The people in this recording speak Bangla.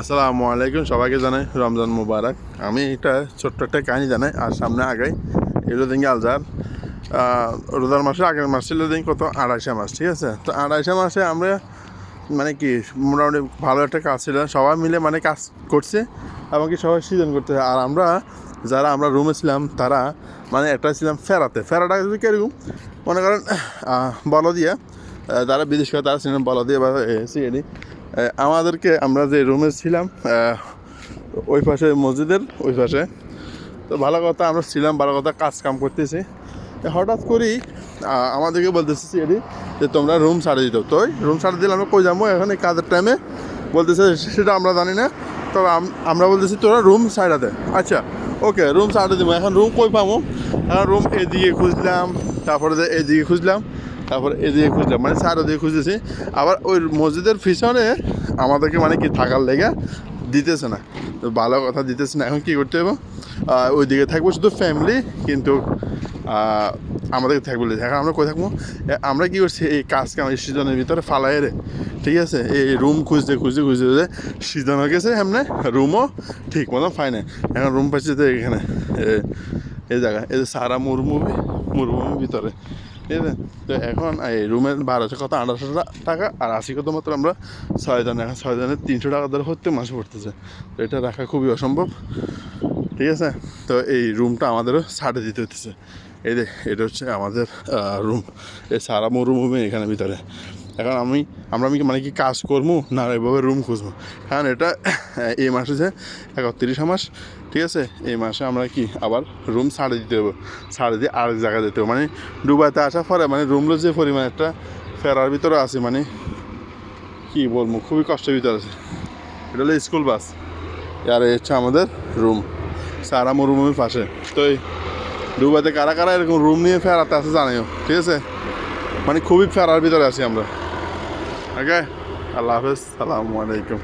আসসালামু আলাইকুম, সবাইকে জানাই রমজান মুবারক। আমি একটা ছোট্ট একটা কাহিনী জানাই আর সামনে আগাই। এগুলো দিন আলজার রোজার মাসে আগের মাস ছিল দিন কত ২৮ মাস, ঠিক আছে। তো ২৮ মাসে আমরা মানে কি মোটামুটি ভালো একটা কাজ ছিল, সবাই মিলে মানে কাজ করছে এবং কি সবাই সিজন করতে। আর আমরা রুমে ছিলাম তারা মানে একটা ছিলাম ফেরাটা যদি কীরকম মনে করেন বলো দিয়ে যারা বিদেশ করে তারা ছিলেন বলো দিয়ে বা সিএডি। আমাদেরকে আমরা যে রুমে ছিলাম ওই পাশে মসজিদের ওই পাশে, তো ভালো কথা আমরা ছিলাম, ভালো কথা কাজ কাম করতেছি। হঠাৎ করেই আমাদেরকে বলতেছে সিএডি যে তোমরা রুম ছাড়ে দিত। তো রুম ছাড়ে দিলে আমরা কই যাবো এখন এই কাজের টাইমে, বলতেছে সেটা আমরা জানি না। তবে আমরা বলতেছি তোরা রুম ছাড়া দে। আচ্ছা ওকে, রুম ছাড়ে দেবো। এখন রুম কই পাবো? এখন রুম এদিকে খুঁজলাম, তারপরে এদিকে খুঁজলাম, তারপর এদিকে খুঁজলাম, মানে চারোদিকে খুঁজেছি। আবার ওই মসজিদের পিছনে আমাদেরকে মানে কি থাকার লেগে দিতেছে না। তো ভালো কথা দিতেছে না, এখন কী করতে হবে? ওইদিকে থাকবো শুধু ফ্যামিলি, কিন্তু আমাদেরকে থাকবো। এখন আমরা কোথায় থাকবো? আমরা কী করছি, এই কাজ কাম এই সিজনের ভিতরে ফালাই রে, ঠিক আছে। এই রুম খুঁজতে সিজন হয়ে গেছে, এমনি রুমও ঠিক মতো পাই না। এখন রুম পাচ্ছি তো এখানে এই জায়গায়, এই যে সারা মরুভূমির ভিতরে, ঠিক আছে। তো এখন এই রুমের ১২০০ কত ১৮০০ টাকা আর ৮০ কত মাত্র আমরা ৬ জন। এখন ৬ জনের ৩০০ টাকা ধরে হতে মাসে পড়তেছে। তো এটা রাখা খুবই অসম্ভব, ঠিক আছে। তো এই রুমটা আমাদেরও ছাড়ে দিতে হতেছে। এই যে এটা হচ্ছে আমাদের রুম, এই সারা মরুভূমি এখানে ভিতরে। এখন আমরা মানে কি কাজ করবো না এভাবে রুম খুঁজবো? কারণ এটা এই মাসে যে ৩১ মাস, ঠিক আছে। এই মাসে আমরা কি আবার রুম ছাড়ে দিতে হবে, ছাড়ে দিয়ে আরেক জায়গায় যেতে হবে। মানে দুবাইতে আসার পরে মানে রুমগুলো যে পরিমাণ একটা ফেরার ভিতরে আছে, মানে কি বলবো, খুবই কষ্টের ভিতরে আছে। এটা হলো স্কুল বাস, আর এই হচ্ছে আমাদের রুম সারা মরুভূমির পাশে। তো এই দুবাইতে কারা কারা এরকম রুম নিয়ে ফেরাতে আছে জানিও, ঠিক আছে। মানে খুবই ফেরার ভিতরে আছি আমরা। ওকে, আল্লাহ হাফেজ, সালামু আলাইকুম।